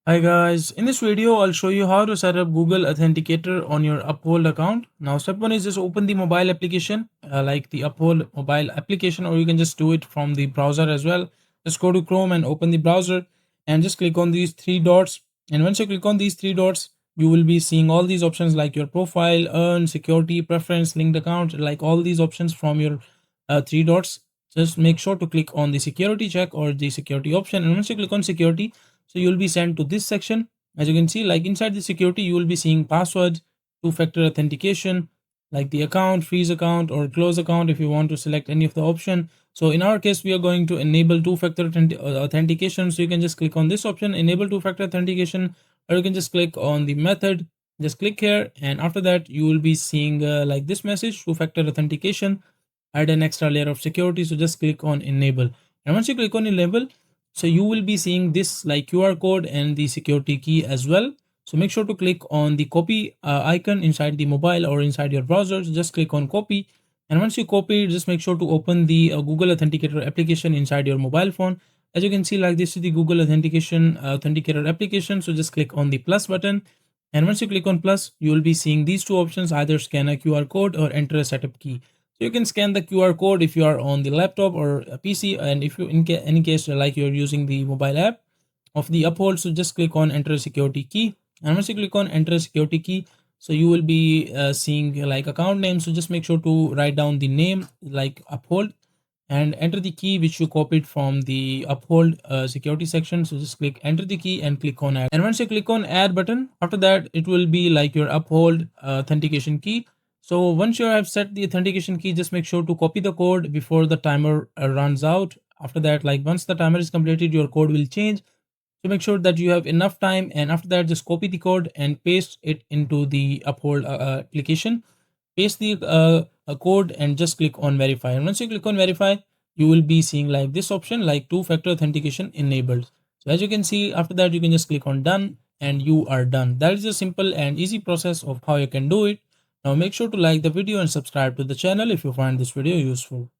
Hi guys, in this video I'll show you how to set up Google Authenticator on your Uphold account. Now step 1 is just open the mobile application like the Uphold mobile application, or you can just do it from the browser as well. Just go to Chrome and open the browser and just click on these three dots, and once you click on these three dots you will be seeing all these options like your profile, earn, security, preference, linked account, like all these options from your three dots. Just make sure to click on the security check or the security option, and once you click on security, so you will be sent to this section. As you can see, like inside the security you will be seeing passwords, two-factor authentication, like the account, freeze account or close account if you want to select any of the option. So in our case we are going to enable two-factor authentication, so you can just click on this option, enable two-factor authentication, or you can just click on the method. Just click here, and after that you will be seeing like this message, two-factor authentication, add an extra layer of security. So just click on enable, and once you click on enable, so you will be seeing this like QR code and the security key as well. So make sure to click on the copy icon inside the mobile or inside your browser. So just click on copy, and once you copy, just make sure to open the Google Authenticator application inside your mobile phone. As you can see, like this is the Google Authenticator application. So just click on the plus button, and once you click on plus, you will be seeing these two options, either scan a QR code or enter a setup key. So you can scan the QR code if you are on the laptop or a PC, and if you in any case like you're using the mobile app of the Uphold, so just click on enter security key, and once you click on enter security key, so you will be seeing like account name. So just make sure to write down the name like Uphold and enter the key which you copied from the Uphold security section. So just click enter the key and click on add, and once you click on add button, after that it will be like your Uphold authentication key. So once you have set the authentication key, just make sure to copy the code before the timer runs out. After that, like once the timer is completed, your code will change. So make sure that you have enough time, and after that just copy the code and paste it into the Uphold application. Paste the code and just click on verify, and once you click on verify, you will be seeing like this option like two-factor authentication enabled. So as you can see, after that you can just click on done and you are done. That is a simple and easy process of how you can do it. Now make sure to like the video and subscribe to the channel if you find this video useful.